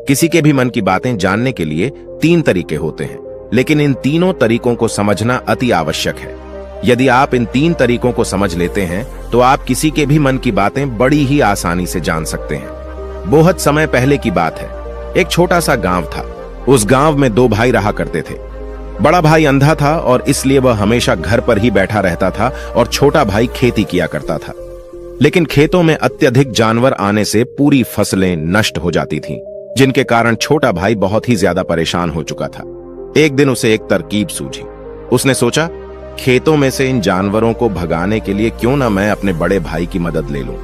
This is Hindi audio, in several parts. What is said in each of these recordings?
किसी के भी मन की बातें जानने के लिए 3 तरीके होते हैं, लेकिन इन तीनों तरीकों को समझना अति आवश्यक है। यदि आप इन 3 तरीकों को समझ लेते हैं तो आप किसी के भी मन की बातें बड़ी ही आसानी से जान सकते हैं। बहुत समय पहले की बात है। एक छोटा सा गांव था। उस गांव में 2 भाई रहा करते थे। बड़ा भाई अंधा था और इसलिए वह हमेशा घर पर ही बैठा रहता था और छोटा भाई खेती किया करता था। लेकिन खेतों में अत्यधिक जानवर आने से पूरी फसलें नष्ट हो जाती थीं, जिनके कारण छोटा भाई बहुत ही ज्यादा परेशान हो चुका था। एक दिन उसे एक तरकीब सूझी। उसने सोचा, खेतों में से इन जानवरों को भगाने के लिए क्यों ना मैं अपने बड़े भाई की मदद ले लूं।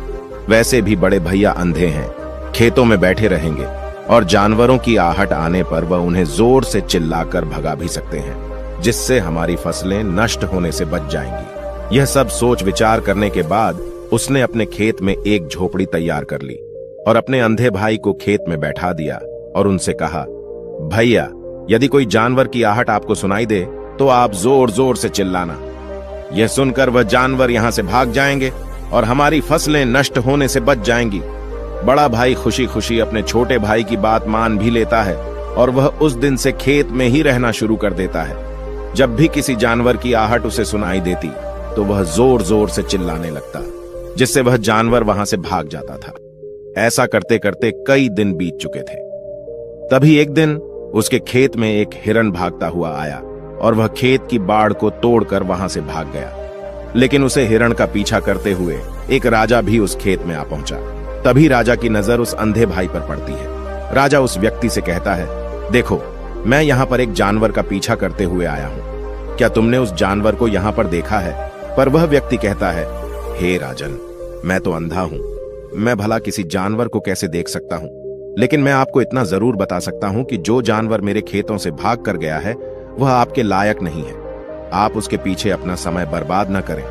वैसे भी बड़े भैया अंधे हैं, खेतों में बैठे रहेंगे और जानवरों की आहट आने पर वह उन्हें जोर से चिल्लाकर भगा भी सकते हैं, जिससे हमारी फसलें नष्ट होने से बच जाएंगी। यह सब सोच विचार करने के बाद उसने अपने खेत में एक झोपड़ी तैयार कर ली और अपने अंधे भाई को खेत में बैठा दिया और उनसे कहा, भैया, यदि कोई जानवर की आहट आपको सुनाई दे तो आप जोर जोर से चिल्लाना। यह सुनकर वह जानवर यहां से भाग जाएंगे और हमारी फसलें नष्ट होने से बच जाएंगी। बड़ा भाई खुशी खुशी अपने छोटे भाई की बात मान भी लेता है और वह उस दिन से खेत में ही रहना शुरू कर देता है। जब भी किसी जानवर की आहट उसे सुनाई देती तो वह जोर जोर से चिल्लाने लगता, जिससे वह जानवर वहां से भाग जाता था। ऐसा करते करते कई दिन बीत चुके थे। तभी एक दिन उसके खेत में एक हिरण भागता हुआ आया और वह खेत की बाड़ को तोड़कर वहां से भाग गया। लेकिन उसे हिरण का पीछा करते हुए एक राजा भी उस खेत में आ पहुंचा। तभी राजा की नजर उस अंधे भाई पर पड़ती है। राजा उस व्यक्ति से कहता है, देखो, मैं यहाँ पर एक जानवर का पीछा करते हुए आया हूँ। क्या तुमने उस जानवर को यहाँ पर देखा है? पर वह व्यक्ति कहता है, हे राजन, मैं तो अंधा हूँ, मैं भला किसी जानवर को कैसे देख सकता हूँ? लेकिन मैं आपको इतना जरूर बता सकता हूँ कि जो जानवर मेरे खेतों से भाग कर गया है वह आपके लायक नहीं है। आप उसके पीछे अपना समय बर्बाद न करें।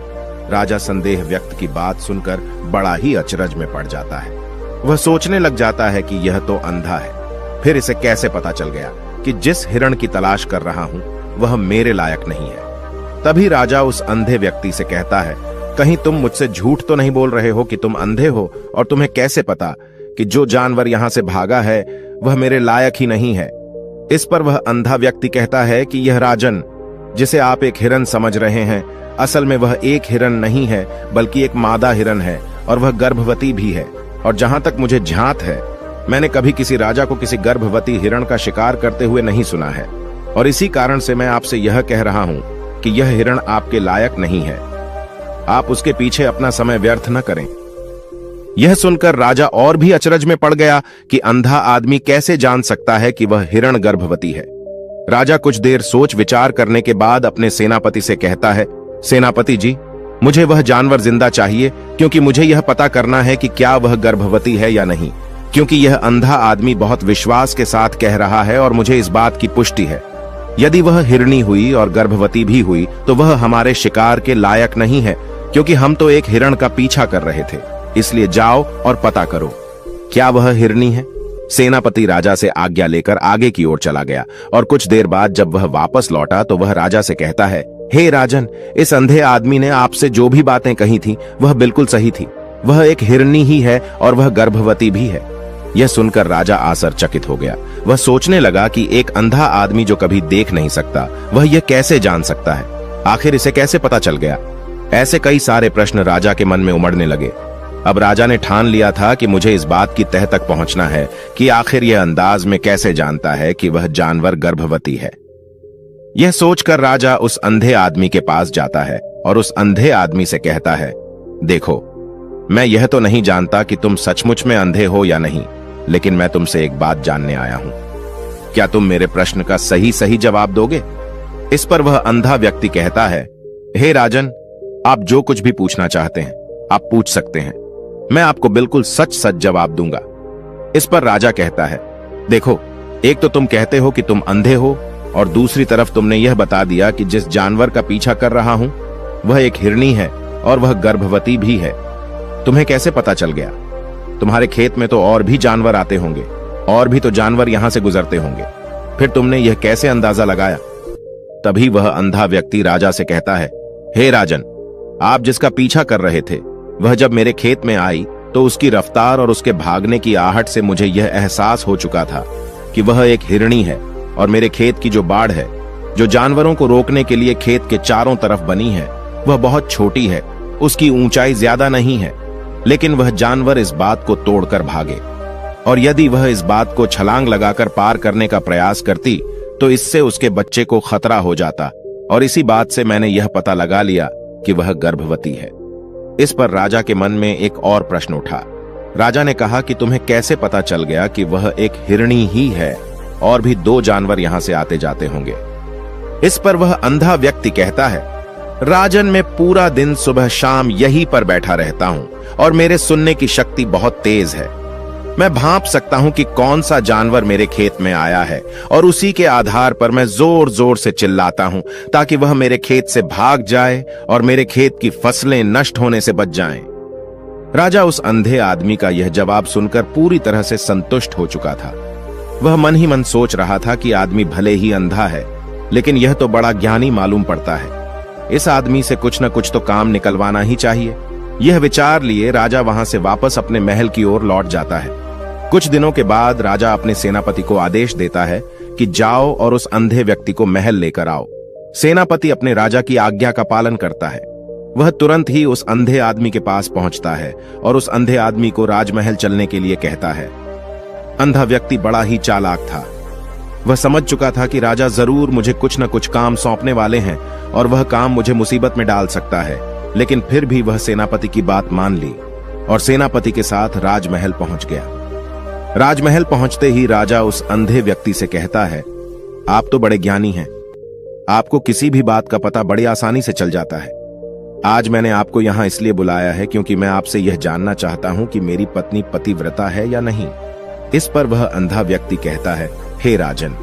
राजा संदेह व्यक्त की बात सुनकर बड़ा ही अचरज में पड़ जाता है। वह सोचने लग जाता है कि यह तो अंधा है, फिर इसे कैसे पता चल गया कि जिस हिरण की तलाश कर रहा हूं वह मेरे लायक नहीं है। तभी राजा उस अंधे व्यक्ति से कहता है, कहीं तुम मुझसे झूठ तो नहीं बोल रहे हो कि तुम अंधे हो और तुम्हें कैसे पता कि जो जानवर यहां से भागा है वह मेरे लायक ही नहीं है? इस पर वह अंधा व्यक्ति कहता है कि यह राजन, जिसे आप एक हिरण समझ रहे हैं, असल में वह एक हिरण नहीं है बल्कि एक मादा हिरण है और वह गर्भवती भी है। और जहां तक मुझे ध्यात है, मैंने कभी किसी राजा को किसी गर्भवती हिरण का शिकार करते हुए नहीं सुना है और इसी कारण से मैं आपसे यह कह रहा हूं कि यह हिरण आपके लायक नहीं है। आप उसके पीछे अपना समय व्यर्थ न करें। यह सुनकर राजा और भी अचरज में पड़ गया कि अंधा आदमी कैसे जान सकता है कि वह हिरण गर्भवती है। राजा कुछ देर सोच विचार करने के बाद अपने सेनापति से कहता है, सेनापति जी, मुझे वह जानवर जिंदा चाहिए, क्योंकि मुझे यह पता करना है कि क्या वह गर्भवती है या नहीं, क्योंकि यह अंधा आदमी बहुत विश्वास के साथ कह रहा है और मुझे इस बात की पुष्टि है। यदि वह हिरणी हुई और गर्भवती भी हुई तो वह हमारे शिकार के लायक नहीं है, क्योंकि हम तो एक हिरण का पीछा कर रहे थे। इसलिए जाओ और पता करो, क्या वह हिरणी है? सेनापति राजा से आज्ञा लेकर आगे की ओर चला गया और कुछ देर बाद जब वह वापस लौटा तो वह राजा से कहता है, हे राजन, इस अंधे आदमी ने आपसे जो भी बातें कही थी वह बिल्कुल सही थी। वह एक हिरणी ही है और वह गर्भवती भी है। यह सुनकर राजा आश्चर्यचकित हो गया। वह सोचने लगा कि एक अंधा आदमी जो कभी देख नहीं सकता वह यह कैसे जान सकता है? आखिर इसे कैसे पता चल गया? ऐसे कई सारे प्रश्न राजा के मन में उमड़ने लगे। अब राजा ने ठान लिया था कि मुझे इस बात की तह तक पहुंचना है कि आखिर यह अंदाज में कैसे जानता है कि वह जानवर गर्भवती है। यह सोचकर राजा उस अंधे आदमी के पास जाता है और उस अंधे आदमी से कहता है, देखो, मैं यह तो नहीं जानता कि तुम सचमुच में अंधे हो या नहीं, लेकिन मैं तुमसे एक बात जानने आया हूं। क्या तुम मेरे प्रश्न का सही सही जवाब दोगे? इस पर वह अंधा व्यक्ति कहता है, हे राजन, आप जो कुछ भी पूछना चाहते हैं आप पूछ सकते हैं, मैं आपको बिल्कुल सच सच जवाब दूंगा। इस पर राजा कहता है, देखो, एक तो तुम कहते हो कि तुम अंधे हो और दूसरी तरफ तुमने यह बता दिया कि जिस जानवर का पीछा कर रहा हूं वह एक हिरणी है और वह गर्भवती भी है। तुम्हें कैसे पता चल गया? तुम्हारे खेत में तो और भी जानवर आते होंगे, और भी तो जानवर यहां से गुजरते होंगे, फिर तुमने यह कैसे अंदाजा लगाया? तभी वह अंधा व्यक्ति राजा से कहता है, हे राजन, आप जिसका पीछा कर रहे थे वह जब मेरे खेत में आई तो उसकी रफ्तार और उसके भागने की आहट से मुझे यह एहसास हो चुका था कि वह एक हिरणी है और मेरे खेत की जो बाड़ है, जो जानवरों को रोकने के लिए खेत के चारों तरफ बनी है, वह बहुत छोटी है। उसकी ऊंचाई ज्यादा नहीं है, लेकिन वह जानवर इस बात को तोड़कर भागे, और यदि वह इस बात को छलांग लगाकर पार करने का प्रयास करती तो इससे उसके बच्चे को खतरा हो जाता। और इसी बात से मैंने यह पता लगा लिया कि वह गर्भवती है। इस पर राजा के मन में एक और प्रश्न उठा। राजा ने कहा कि तुम्हें कैसे पता चल गया कि वह एक हिरणी ही है, और भी 2 जानवर यहां से आते जाते होंगे। इस पर वह अंधा व्यक्ति कहता है, राजन, मैं पूरा दिन सुबह शाम यहीं पर बैठा रहता हूं और मेरे सुनने की शक्ति बहुत तेज है। मैं भांप सकता हूं कि कौन सा जानवर मेरे खेत में आया है, और उसी के आधार पर मैं जोर जोर से चिल्लाता हूं ताकि वह मेरे खेत से भाग जाए और मेरे खेत की फसलें नष्ट होने से बच जाएं। राजा उस अंधे आदमी का यह जवाब सुनकर पूरी तरह से संतुष्ट हो चुका था। वह मन ही मन सोच रहा था कि आदमी भले ही अंधा है, लेकिन यह तो बड़ा ज्ञानी मालूम पड़ता है। इस आदमी से कुछ न कुछ तो काम निकलवाना ही चाहिए। यह विचार लिए राजा वहां से वापस अपने महल की ओर लौट जाता है। कुछ दिनों के बाद राजा अपने सेनापति को आदेश देता है कि जाओ और उस अंधे व्यक्ति को महल लेकर आओ। सेनापति अपने राजा की आज्ञा का पालन करता है। वह तुरंत ही उस अंधे आदमी के पास पहुंचता है और उस अंधे आदमी को राजमहल चलने के लिए कहता है। अंधा व्यक्ति बड़ा ही चालाक था। वह समझ चुका था कि राजा जरूर मुझे कुछ न कुछ काम सौंपने वाले हैं और वह काम मुझे मुसीबत में डाल सकता है, लेकिन फिर भी वह सेनापति की बात मान ली और सेनापति के साथ राजमहल पहुंच गया। राजमहल पहुंचते ही राजा उस अंधे व्यक्ति से कहता है, आप तो बड़े ज्ञानी हैं, आपको किसी भी बात का पता बड़ी आसानी से चल जाता है। आज मैंने आपको यहां इसलिए बुलाया है क्योंकि मैं आपसे यह जानना चाहता हूं कि मेरी पत्नी पतिव्रता है या नहीं। इस पर वह अंधा व्यक्ति कहता है, हे राजन,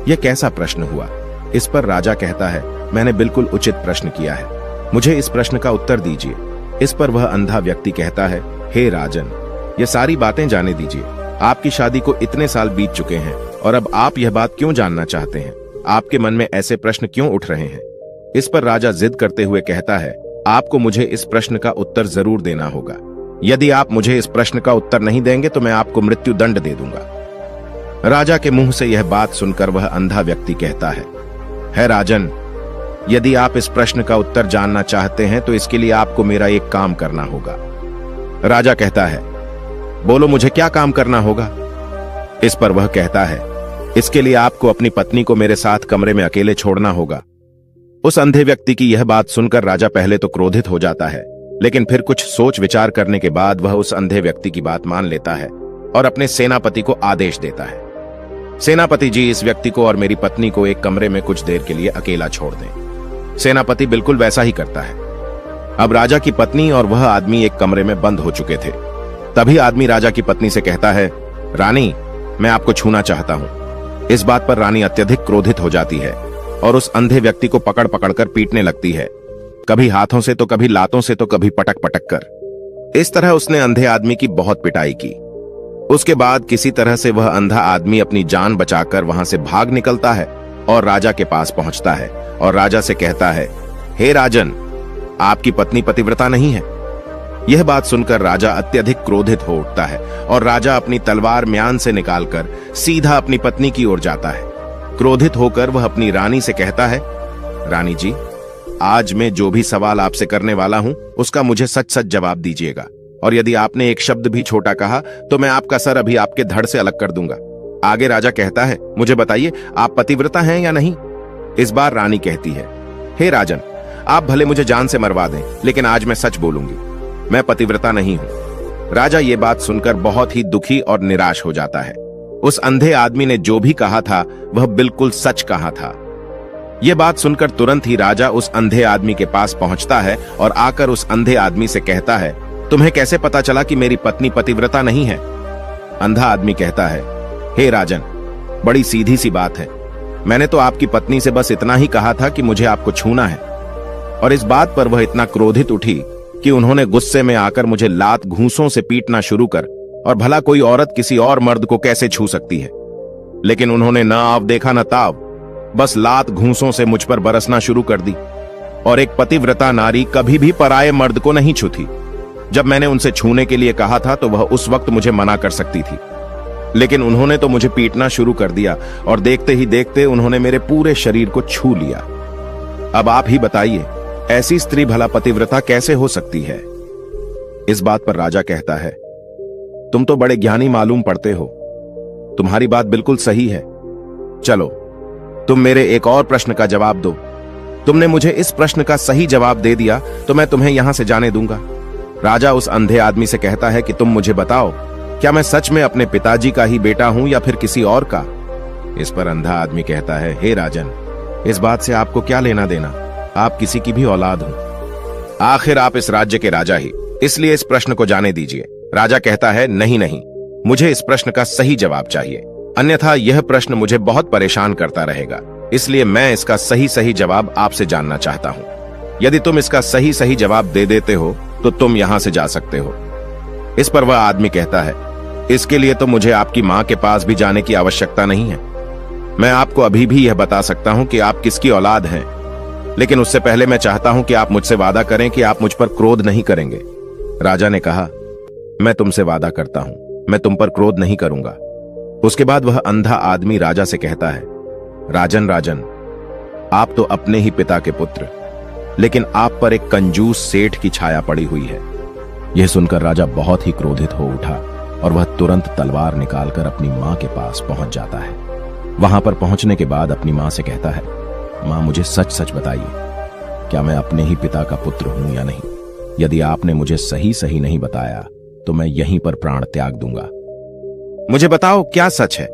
यह कैसा प्रश्न हुआ। इस पर राजा कहता है, मैंने बिल्कुल उचित प्रश्न किया है, मुझे इस प्रश्न का उत्तर दीजिए। इस पर वह अंधा व्यक्ति कहता है, हे राजन, ये सारी बातें जाने दीजिए। आपकी शादी को इतने साल बीत चुके हैं और अब आप यह बात क्यों जानना चाहते हैं? आपके मन में ऐसे प्रश्न क्यों उठ रहे हैं? इस पर राजा जिद करते हुए कहता है, आपको मुझे इस प्रश्न का उत्तर जरूर देना होगा। यदि आप मुझे इस प्रश्न का उत्तर नहीं देंगे तो मैं आपको मृत्यु दंड दे दूंगा। राजा के मुंह से यह बात सुनकर वह अंधा व्यक्ति कहता है राजन, यदि आप इस प्रश्न का उत्तर जानना चाहते हैं तो इसके लिए आपको मेरा एक काम करना होगा। राजा कहता है, बोलो मुझे क्या काम करना होगा? इस पर वह कहता है, इसके लिए आपको अपनी पत्नी को मेरे साथ कमरे में अकेले छोड़ना होगा। उस अंधे व्यक्ति की यह बात सुनकर राजा पहले तो क्रोधित हो जाता है, लेकिन फिर कुछ सोच विचार करने के बाद वह उस अंधे व्यक्ति की बात मान लेता है और अपने सेनापति को आदेश देता है, सेनापति जी, इस व्यक्ति को और मेरी पत्नी को एक कमरे में कुछ देर के लिए अकेला छोड़ दें। सेनापति बिल्कुल वैसा ही करता है। अब राजा की पत्नी और वह आदमी एक कमरे में बंद हो चुके थे। तभी आदमी राजा की पत्नी से कहता है, रानी, मैं आपको छूना चाहता हूं। इस बात पर रानी अत्यधिक क्रोधित हो जाती है और उस अंधे व्यक्ति को पकड़ पकड़कर पीटने लगती है, कभी हाथों से तो कभी लातों से तो कभी पटक पटक कर। इस तरह उसने अंधे आदमी की बहुत पिटाई की। उसके बाद किसी तरह से वह अंधा आदमी अपनी जान बचाकर वहां से भाग निकलता है और राजा के पास पहुंचता है और राजा से कहता है, हे राजन, आपकी पत्नी पतिव्रता नहीं है। यह बात सुनकर राजा अत्यधिक क्रोधित हो उठता है और राजा अपनी तलवार म्यान से निकालकर सीधा अपनी पत्नी की ओर जाता है। क्रोधित होकर वह अपनी रानी से कहता है, रानी जी, आज मैं जो भी सवाल आपसे करने वाला हूं उसका मुझे सच सच जवाब दीजिएगा, और यदि आपने एक शब्द भी छोटा कहा तो मैं आपका सर अभी आपके धड़ से अलग कर दूंगा। आगे राजा कहता है, मुझे बताइए, आप पतिव्रता हैं या नहीं? इस बार रानी कहती है, हे राजन, आप भले मुझे जान से मरवा दें, लेकिन आज मैं सच बोलूंगी, मैं पतिव्रता नहीं हूं। राजा ये बात सुनकर बहुत ही दुखी और निराश हो जाता है। उस अंधे आदमी ने जो भी कहा था वह बिल्कुल सच कहा था। यह बात सुनकर तुरंत ही राजा उस अंधे आदमी के पास पहुंचता है और आकर उस अंधे आदमी से कहता है, तुम्हें कैसे पता चला कि मेरी पत्नी पतिव्रता नहीं है? अंधा आदमी कहता है, हे राजन, बड़ी सीधी सी बात है, मैंने तो आपकी पत्नी से बस इतना ही कहा था कि मुझे आपको छूना है। और इस बात पर वह इतना क्रोधित उठी कि उन्होंने गुस्से में आकर मुझे लात घूंसों से पीटना शुरू कर, और भला कोई औरत किसी और मर्द को कैसे छू सकती है। लेकिन उन्होंने न आव देखा न ताव, बस लात घूंसों से मुझ पर बरसना शुरू कर दी। और एक पतिव्रता नारी कभी भी पराये मर्द को नहीं छूती। जब मैंने उनसे छूने के लिए कहा था तो वह उस वक्त मुझे मना कर सकती थी, लेकिन उन्होंने तो मुझे पीटना शुरू कर दिया और देखते ही देखते उन्होंने मेरे पूरे शरीर को छू लिया। अब आप ही बताइए, ऐसी स्त्री भला पतिव्रता कैसे हो सकती है? इस बात पर राजा कहता है, तुम तो बड़े ज्ञानी मालूम पड़ते हो, तुम्हारी बात बिल्कुल सही है। चलो तुम मेरे एक और प्रश्न का जवाब दो। तुमने मुझे इस प्रश्न का सही जवाब दे दिया तो मैं तुम्हें यहां से जाने दूंगा। राजा उस अंधे आदमी से कहता है कि तुम मुझे बताओ, क्या मैं सच में अपने पिताजी का ही बेटा हूं या फिर किसी और का? इस पर अंधा आदमी कहता है, हे राजन, इस बात से आपको क्या लेना देना, आप किसी की भी औलाद हो, आखिर आप इस राज्य के राजा ही, इसलिए इस प्रश्न को जाने दीजिए। राजा कहता है, नहीं नहीं, मुझे इस प्रश्न का सही जवाब चाहिए, अन्यथा यह प्रश्न मुझे बहुत परेशान करता रहेगा, इसलिए मैं इसका सही सही जवाब आपसे जानना चाहता हूं। यदि तुम इसका सही सही जवाब दे देते हो तो तुम यहां से जा सकते हो। इस पर वह आदमी कहता है, इसके लिए तो मुझे आपकी मां के पास भी जाने की आवश्यकता नहीं है। मैं आपको अभी भी यह बता सकता हूं कि आप किसकी औलाद हैं, लेकिन उससे पहले मैं चाहता हूं कि आप मुझसे वादा करें कि आप मुझ पर क्रोध नहीं करेंगे। राजा ने कहा, मैं तुमसे वादा करता हूं, मैं तुम पर क्रोध नहीं करूंगा। उसके बाद वह अंधा आदमी राजा से कहता है, राजन राजन, आप तो अपने ही पिता के पुत्र, लेकिन आप पर एक कंजूस सेठ की छाया पड़ी हुई है। यह सुनकर राजा बहुत ही क्रोधित हो उठा और वह तुरंत तलवार निकालकर अपनी मां के पास पहुंच जाता है। वहां पर पहुंचने के बाद अपनी मां से कहता है, मां मुझे सच सच बताइए, क्या मैं अपने ही पिता का पुत्र हूं या नहीं? यदि आपने मुझे सही सही नहीं बताया तो मैं यहीं पर प्राण त्याग दूंगा। मुझे बताओ क्या सच है?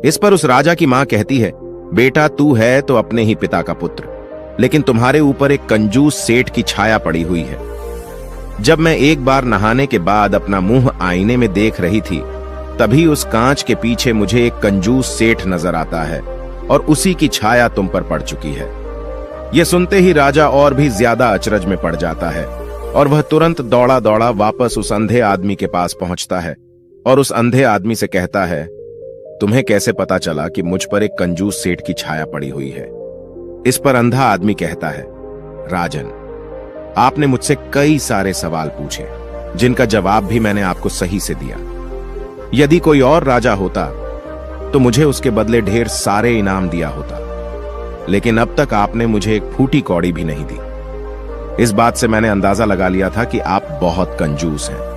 इस पर उस राजा की मां कहती है, बेटा तू है तो अपने ही पिता का पुत्र, लेकिन तुम्हारे ऊपर एक कंजूस सेठ की छाया पड़ी हुई है। जब मैं एक बार नहाने के बाद अपना मुंह आईने में देख रही थी, तभी उस कांच के पीछे मुझे एक कंजूस सेठ नजर आता है और उसी की छाया तुम पर पड़ चुकी है। यह सुनते ही राजा और भी ज्यादा अचरज में पड़ जाता है और वह तुरंत दौड़ा दौड़ा वापस उस अंधे आदमी के पास पहुंचता है और उस अंधे आदमी से कहता है, तुम्हें कैसे पता चला कि मुझ पर एक कंजूस सेठ की छाया पड़ी हुई है? इस पर अंधा आदमी कहता है, राजन, आपने मुझसे कई सारे सवाल पूछे जिनका जवाब भी मैंने आपको सही से दिया। यदि कोई और राजा होता तो मुझे उसके बदले ढेर सारे इनाम दिया होता, लेकिन अब तक आपने मुझे एक फूटी कौड़ी भी नहीं दी। इस बात से मैंने अंदाजा लगा लिया था कि आप बहुत कंजूस हैं।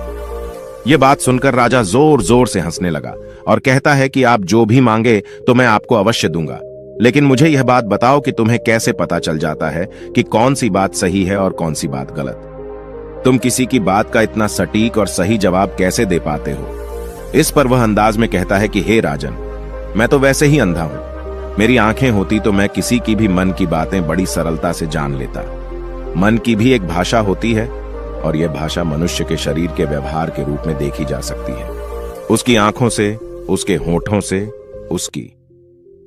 यह बात सुनकर राजा जोर जोर से हंसने लगा और कहता है कि आप जो भी मांगे तो मैं आपको अवश्य दूंगा, लेकिन मुझे यह बात बताओ कि तुम्हें कैसे पता चल जाता है कि कौन सी बात सही है और कौन सी बात गलत? तुम किसी की बात का इतना सटीक और सही जवाब कैसे दे पाते हो? इस पर वह अंदाज में कहता है कि हे राजन, मैं तो वैसे ही अंधा हूं। मेरी आंखें होती तो मैं किसी की भी मन की बातें बड़ी सरलता से जान लेता। मन की भी एक भाषा होती है और यह भाषा मनुष्य के शरीर के व्यवहार के रूप में देखी जा सकती है। उसकी आंखों से, उसके होठों से, उसकी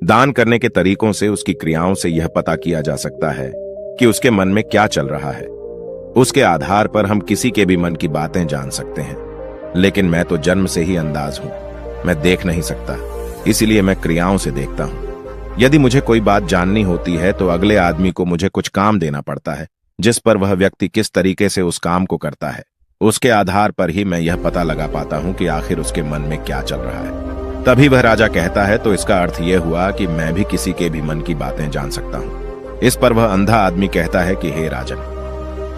दान करने के तरीकों से, उसकी क्रियाओं से यह पता किया जा सकता है कि उसके मन में क्या चल रहा है। उसके आधार पर हम किसी के भी मन की बातें जान सकते हैं, लेकिन मैं तो जन्म से ही अंधाज हूं, मैं देख नहीं सकता, इसीलिए मैं क्रियाओं से देखता हूं। यदि मुझे कोई बात जाननी होती है तो अगले आदमी को मुझे कुछ काम देना पड़ता है, जिस पर वह व्यक्ति किस तरीके से उस काम को करता है, उसके आधार पर ही मैं यह पता लगा पाता हूं कि आखिर उसके मन में क्या चल रहा है। तभी वह राजा कहता है, तो इसका अर्थ यह हुआ कि मैं भी किसी के भी मन की बातें जान सकता हूं। इस पर वह अंधा आदमी कहता है कि हे राजन,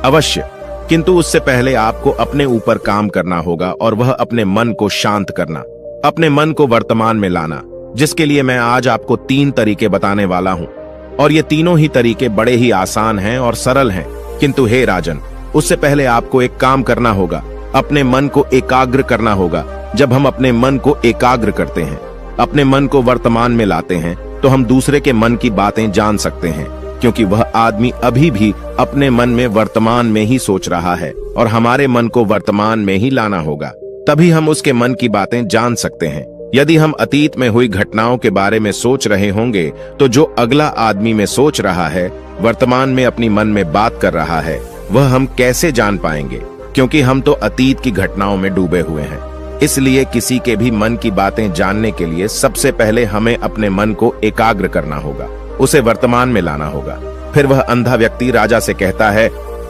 अवश्य, किंतु उससे पहले आपको अपने ऊपर काम करना होगा और वह अपने मन को शांत करना, अपने मन को वर्तमान में लाना, जिसके लिए मैं आज आपको 3 तरीके बताने वाला हूं। और ये तीनों ही तरीके बड़े ही आसान हैं और सरल हैं, किंतु हे राजन, उससे पहले आपको एक काम करना होगा, अपने मन को एकाग्र करना होगा। जब हम अपने मन को एकाग्र करते हैं, अपने मन को वर्तमान में लाते हैं, तो हम दूसरे के मन की बातें जान सकते हैं, क्योंकि वह आदमी अभी भी अपने मन में वर्तमान में ही सोच रहा है और हमारे मन को वर्तमान में ही लाना होगा, तभी हम उसके मन की बातें जान सकते हैं। यदि हम अतीत में हुई घटनाओं के बारे में सोच रहे होंगे तो जो अगला आदमी में सोच रहा है, वर्तमान में अपनी मन में बात कर रहा है, वह हम कैसे जान पाएंगे? क्योंकि हम तो अतीत की घटनाओं में डूबे हुए हैं। इसलिए किसी के भी मन की बातें जानने के लिए सबसे पहले हमें अपने मन को एकाग्र करना होगा, उसे वर्तमान में लाना होगा। फिर वह अंधा व्यक्ति राजा से कहता है,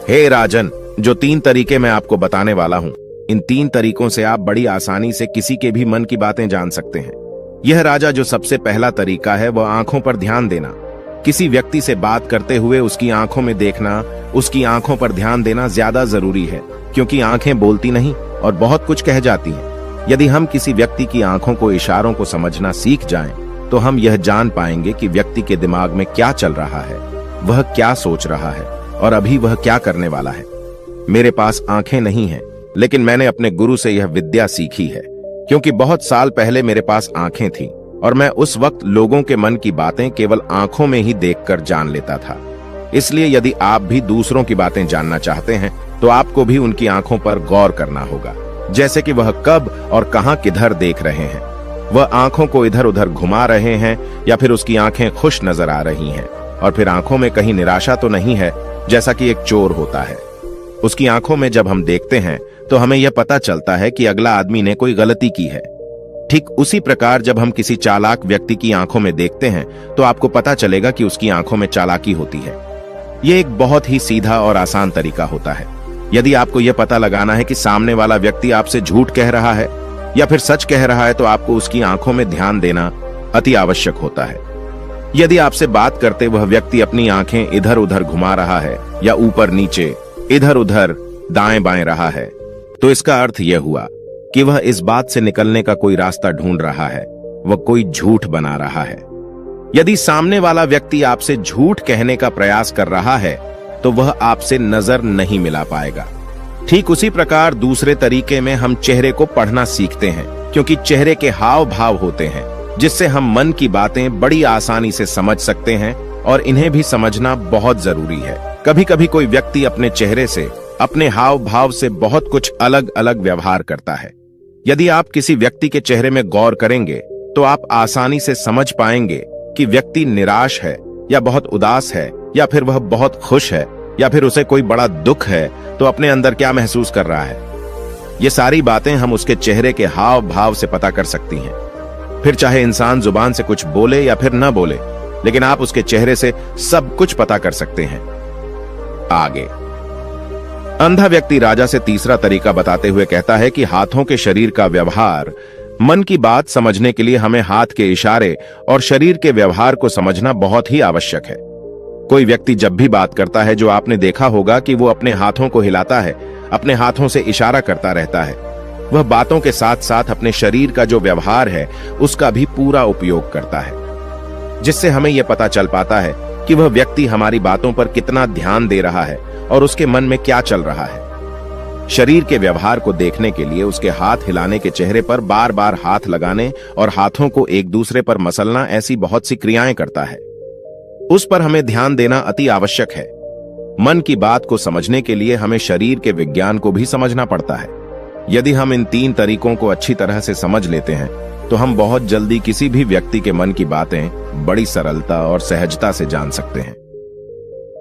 हे राजन, जो 3 तरीके मैं आपको बताने वाला हूं, इन 3 तरीकों से आप बड़ी आसानी से किसी के भी मन की बातें जान सकते हैं। यह राजा जो सबसे पहला तरीका है वह आंखों पर ध्यान देना। किसी व्यक्ति से बात करते हुए उसकी आंखों में देखना, उसकी आंखों पर ध्यान देना ज्यादा जरूरी है, क्योंकि आंखें बोलती नहीं और बहुत कुछ कह जाती हैं। यदि हम किसी व्यक्ति की आंखों को, इशारों को समझना सीख जाएं, तो हम यह जान पाएंगे कि व्यक्ति के दिमाग में क्या चल रहा है, वह क्या सोच रहा है और अभी वह क्या करने वाला है। मेरे पास आंखें नहीं हैं, लेकिन मैंने अपने गुरु से यह विद्या सीखी है, क्योंकि बहुत साल पहले मेरे पास आंखें थीं और मैं उस वक्त लोगों के मन की बातें केवल आंखों में ही देखकर जान लेता था। इसलिए यदि आप भी दूसरों की बातें जानना चाहते हैं तो आपको भी उनकी आंखों पर गौर करना होगा, जैसे कि वह कब और कहां किधर देख रहे हैं। वह आंखों को इधर उधर घुमा रहे हैं या फिर उसकी आंखें खुश नजर आ रही हैं, और फिर आंखों में कहीं निराशा तो नहीं है, जैसा कि एक चोर होता है। उसकी आंखों में जब हम देखते हैं तो हमें यह पता चलता है कि अगला आदमी ने कोई गलती की है। ठीक उसी प्रकार जब हम किसी चालाक व्यक्ति की आंखों में देखते हैं तो आपको पता चलेगा कि उसकी आंखों में चालाकी होती है। यह एक बहुत ही सीधा और आसान तरीका होता है। यदि आपको यह पता लगाना है कि सामने वाला व्यक्ति आपसे झूठ कह रहा है या फिर सच कह रहा है, तो आपको उसकी आंखों में ध्यान देना अति आवश्यक होता है। यदि आपसे बात करते वह व्यक्ति अपनी आंखें इधर उधर घुमा रहा है या ऊपर नीचे, इधर उधर दाएं बाएं रहा है, तो इसका अर्थ यह हुआ कि वह इस बात से निकलने का कोई रास्ता ढूंढ रहा है, वह कोई झूठ बना रहा है। यदि सामने वाला व्यक्ति आपसे झूठ कहने का प्रयास कर रहा है तो वह आपसे नजर नहीं मिला पाएगा। ठीक उसी प्रकार दूसरे तरीके में हम चेहरे को पढ़ना सीखते हैं, क्योंकि चेहरे के हाव भाव होते हैं जिससे हम मन की बातें बड़ी आसानी से समझ सकते हैं, और इन्हें भी समझना बहुत जरूरी है। कभी कभी कोई व्यक्ति अपने चेहरे से, अपने हाव भाव से बहुत कुछ अलग अलग व्यवहार करता है। यदि आप किसी व्यक्ति के चेहरे में गौर करेंगे तो आप आसानी से समझ पाएंगे कि व्यक्ति निराश है या बहुत उदास है, या फिर वह बहुत खुश है, या फिर उसे कोई बड़ा दुख है तो अपने अंदर क्या महसूस कर रहा है। ये सारी बातें हम उसके चेहरे के हाव भाव से पता कर सकती हैं। फिर चाहे इंसान जुबान से कुछ बोले या फिर न बोले, लेकिन आप उसके चेहरे से सब कुछ पता कर सकते हैं। आगे अंधा व्यक्ति राजा से तीसरा तरीका बताते हुए कहता है कि हाथों के शरीर का व्यवहार, मन की बात समझने के लिए हमें हाथ के इशारे और शरीर के व्यवहार को समझना बहुत ही आवश्यक है। कोई व्यक्ति जब भी बात करता है, जो आपने देखा होगा कि वो अपने हाथों को हिलाता है, अपने हाथों से इशारा करता रहता है। वह बातों के साथ साथ अपने शरीर का जो व्यवहार है उसका भी पूरा उपयोग करता है, जिससे हमें यह पता चल पाता है कि वह व्यक्ति हमारी बातों पर कितना ध्यान दे रहा है और उसके मन में क्या चल रहा है। शरीर के व्यवहार को देखने के लिए उसके हाथ हिलाने के चेहरे पर बार बार हाथ लगाने और हाथों को एक दूसरे पर मसलना, ऐसी बहुत सी क्रियाएं करता है। उस पर हमें ध्यान देना अति आवश्यक है। मन की बात को समझने के लिए हमें शरीर के विज्ञान को भी समझना पड़ता है। यदि हम इन 3 तरीकों को अच्छी तरह से समझ लेते हैं तो हम बहुत जल्दी किसी भी व्यक्ति के मन की बातें बड़ी सरलता और सहजता से जान सकते हैं।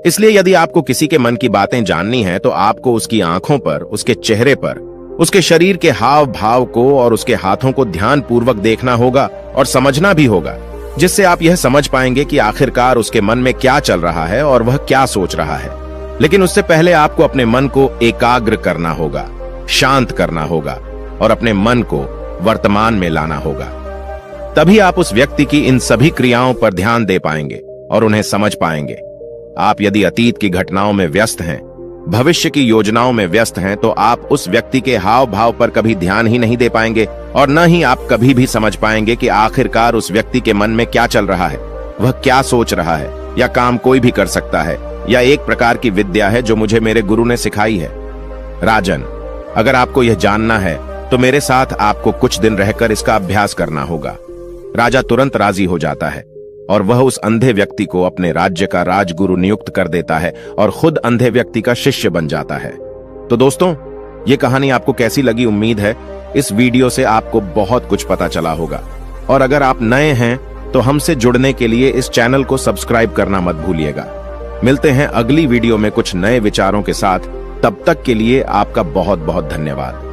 इसलिए यदि आपको किसी के मन की बातें जाननी है तो आपको उसकी आंखों पर, उसके चेहरे पर, उसके शरीर के हाव भाव को और उसके हाथों को ध्यानपूर्वक देखना होगा और समझना भी होगा, जिससे आप यह समझ पाएंगे कि आखिरकार उसके मन में क्या चल रहा है और वह क्या सोच रहा है। लेकिन उससे पहले आपको अपने मन को एकाग्र करना होगा, शांत करना होगा और अपने मन को वर्तमान में लाना होगा। तभी आप उस व्यक्ति की इन सभी क्रियाओं पर ध्यान दे पाएंगे और उन्हें समझ पाएंगे। आप यदि अतीत की घटनाओं में व्यस्त हैं, भविष्य की योजनाओं में व्यस्त हैं, तो आप उस व्यक्ति के हाव भाव पर कभी ध्यान ही नहीं दे पाएंगे और न ही आप कभी भी समझ पाएंगे कि आखिरकार उस व्यक्ति के मन में क्या चल रहा है, वह क्या सोच रहा है। या काम कोई भी कर सकता है, या एक प्रकार की विद्या है जो मुझे मेरे गुरु ने सिखाई है। राजन, अगर आपको यह जानना है तो मेरे साथ आपको कुछ दिन रहकर इसका अभ्यास करना होगा। राजा तुरंत राजी हो जाता है और वह उस अंधे व्यक्ति को अपने राज्य का राजगुरु नियुक्त कर देता है और खुद अंधे व्यक्ति का शिष्य बन जाता है। तो दोस्तों, ये कहानी आपको कैसी लगी? उम्मीद है इस वीडियो से आपको बहुत कुछ पता चला होगा। और अगर आप नए हैं तो हमसे जुड़ने के लिए इस चैनल को सब्सक्राइब करना मत भूलिएगा। मिलते हैं अगली वीडियो में कुछ नए विचारों के साथ। तब तक के लिए आपका बहुत बहुत धन्यवाद।